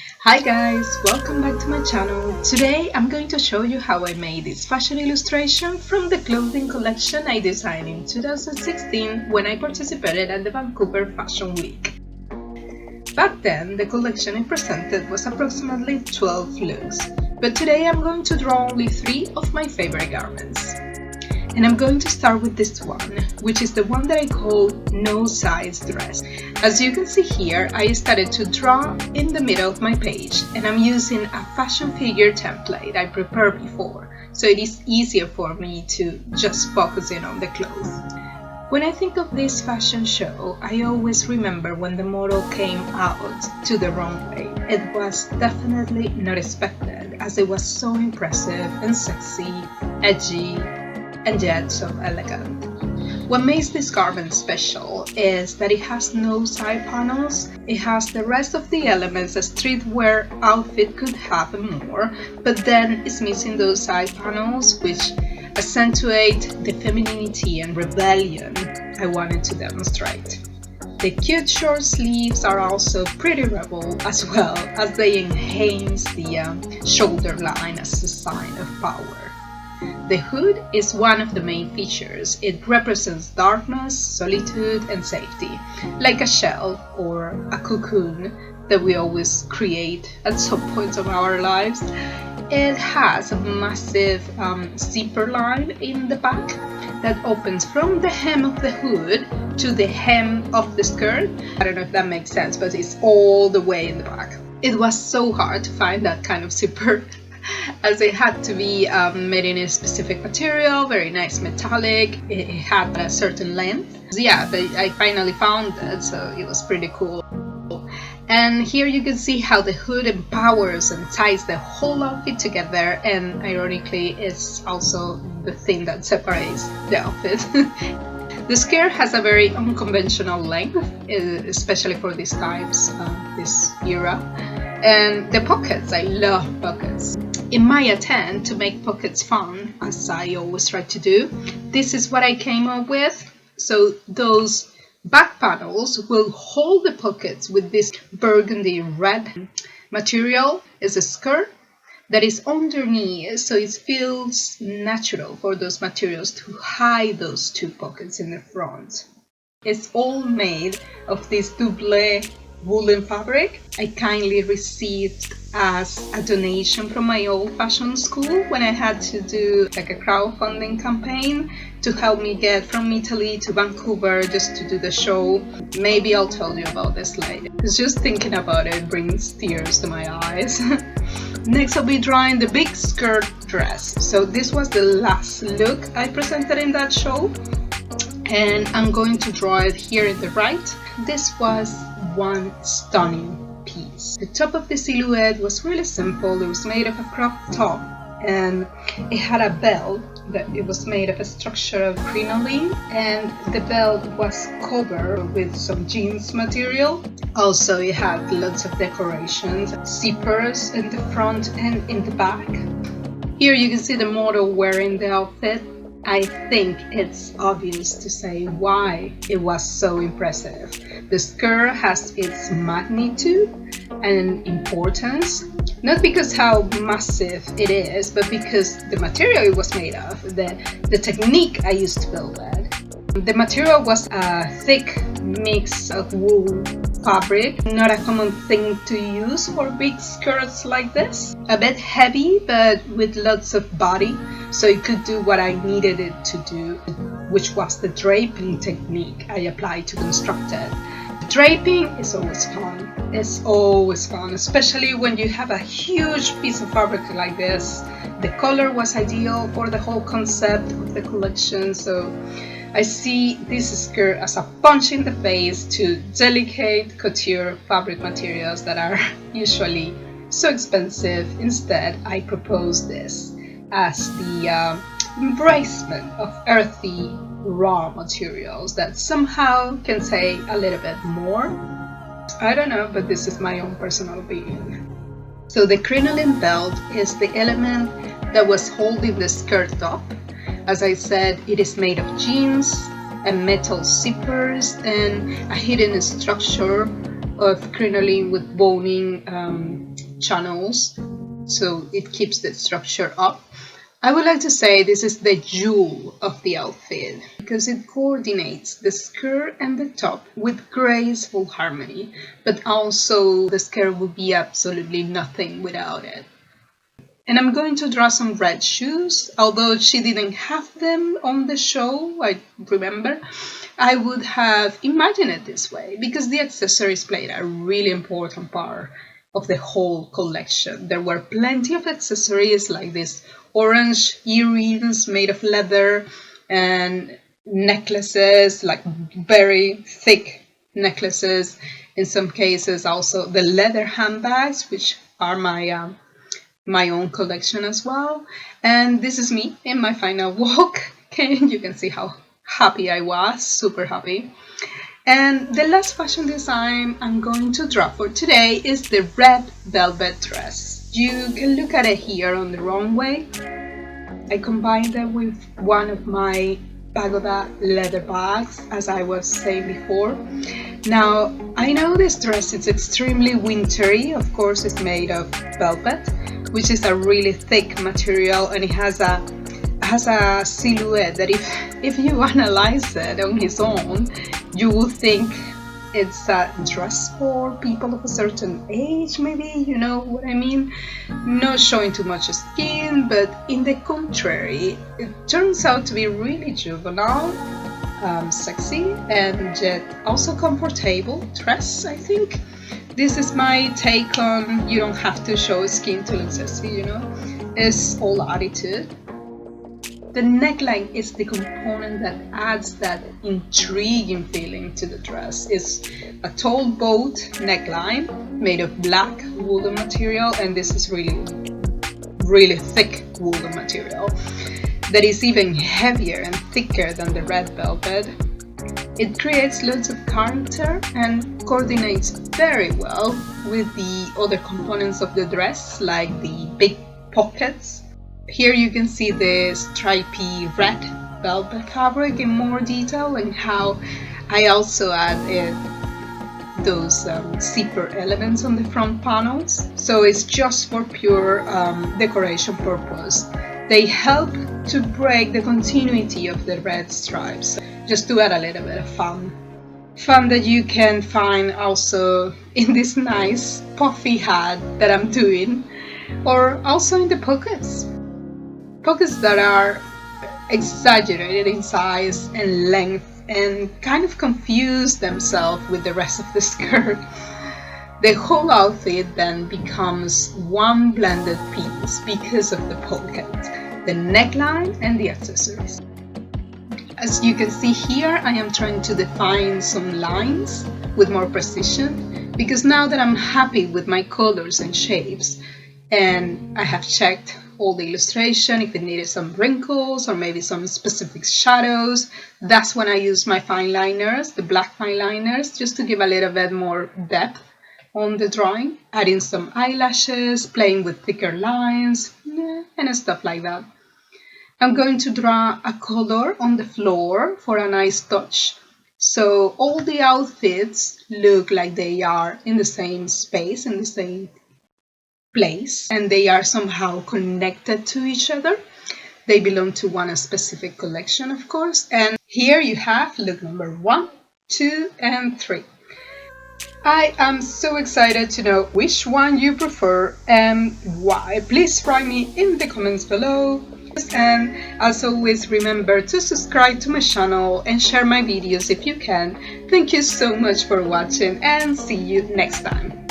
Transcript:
Hi guys, welcome back to my channel. Today I'm going to show you how I made this fashion illustration from the clothing collection I designed in 2016 when I participated at the Vancouver Fashion Week. Back then, the collection I presented was approximately 12 looks, but today I'm going to draw only 3 of my favorite garments. And I'm going to start with this one, which is the one that I call no size dress. As you can see here, I started to draw in the middle of my page, and I'm using a fashion figure template I prepared before, so it is easier for me to just focus in on the clothes. When I think of this fashion show, I always remember when the model came out to the runway. It was definitely not expected, as it was so impressive and sexy, edgy, and yet so elegant. What makes this garment special is that it has no side panels. It has the rest of the elements a streetwear outfit could have and more, but then it's missing those side panels which accentuate the femininity and rebellion I wanted to demonstrate. The cute short sleeves are also pretty rebel, as well as they enhance the shoulder line as a sign of power. The hood is one of the main features. It represents darkness, solitude, and safety, like a shell or a cocoon that we always create at some point of our lives. It has a massive zipper line in the back that opens from the hem of the hood to the hem of the skirt. I don't know if that makes sense, but it's all the way in the back. It was so hard to find that kind of zipper, as it had to be made in a specific material, very nice metallic. It had a certain length. Yeah, but I finally found it, so it was pretty cool. And here you can see how the hood empowers and ties the whole outfit together, and ironically it's also the thing that separates the outfit. The skirt has a very unconventional length, especially for these types, this era. And the pockets, I love pockets. In my attempt to make pockets fun, as I always try to do, this is what I came up with. So those back panels will hold the pockets with this burgundy red material as a skirt that is underneath, so it feels natural for those materials to hide those 2 pockets in the front. It's all made of this double woolen fabric I kindly received as a donation from my old fashion school when I had to do like a crowdfunding campaign to help me get from Italy to Vancouver just to do the show. Maybe I'll tell you about this later. Just thinking about it brings tears to my eyes. Next I'll be drawing the big skirt dress. So this was the last look I presented in that show, and I'm going to draw it here in the right. This was one stunning piece. The top of the silhouette was really simple. It was made of a crop top, and it had a belt that it was made of a structure of crinoline, and the belt was covered with some jeans material. Also it had lots of decorations, zippers in the front and in the back. Here you can see the model wearing the outfit. I think it's obvious to say why it was so impressive. The skirt has its magnitude and importance, not because how massive it is, but because the material it was made of, the technique I used to build it. The material was a thick mix of wool fabric, not a common thing to use for big skirts like this. A bit heavy, but with lots of body, so it could do what I needed it to do, which was the draping technique I applied to construct it. Draping is always fun. It's always fun, especially when you have a huge piece of fabric like this. The color was ideal for the whole concept of the collection, so I see this skirt as a punch in the face to delicate couture fabric materials that are usually so expensive. Instead, I propose this as the embracement of earthy, raw materials that somehow can say a little bit more. I don't know, but this is my own personal opinion. So the crinoline belt is the element that was holding the skirt up. As I said, it is made of jeans and metal zippers and a hidden structure of crinoline with boning channels, so it keeps the structure up. I would like to say this is the jewel of the outfit because it coordinates the skirt and the top with graceful harmony, but also the skirt would be absolutely nothing without it. And I'm going to draw some red shoes, although she didn't have them on the show, I remember. I would have imagined it this way because the accessories played a really important part of the whole collection. There were plenty of accessories like this orange earrings made of leather and necklaces, like very thick necklaces. In some cases also the leather handbags, which are my own collection as well. And this is me in my final walk. And you can see how happy I was, super happy. And the last fashion design I'm going to draw for today is the red velvet dress. You can look at it here on the runway. I combined it with one of my Pagoda leather bags, as I was saying before. Now, I know this dress is extremely wintry. Of course, it's made of velvet, which is a really thick material, and it has a silhouette that if you analyze it on its own, you will think it's a dress for people of a certain age, maybe, you know what I mean? Not showing too much skin, but in the contrary, it turns out to be really juvenile, sexy, and yet also comfortable dress, I think. This is my take on you don't have to show skin to look sexy, you know? It's all attitude. The neckline is the component that adds that intriguing feeling to the dress. It's a tall boat neckline made of black woolen material, and this is really thick woolen material that is even heavier and thicker than the red velvet. It creates loads of character and coordinates very well with the other components of the dress, like the big pockets. Here you can see the stripy red velvet fabric in more detail, and how I also added those zipper elements on the front panels. So it's just for pure decoration purpose. They help to break the continuity of the red stripes, just to add a little bit of fun that you can find also in this nice puffy hat that I'm doing, or also in the pockets that are exaggerated in size and length and kind of confuse themselves with the rest of the skirt. The whole outfit then becomes one blended piece because of the pocket, the neckline, and the accessories. As you can see here, I am trying to define some lines with more precision, because now that I'm happy with my colors and shapes, and I have checked all the illustration, if it needed some wrinkles or maybe some specific shadows, that's when I use my fine liners, the black fine liners, just to give a little bit more depth on the drawing, adding some eyelashes, playing with thicker lines, and stuff like that. I'm going to draw a color on the floor for a nice touch, so all the outfits look like they are in the same space, in the same place, and they are somehow connected to each other. They belong to one specific collection, of course. And here you have look number 1, 2, and 3. I am so excited to know which one you prefer and why. Please write me in the comments below. And as always, remember to subscribe to my channel and share my videos if you can. Thank you so much for watching, and see you next time.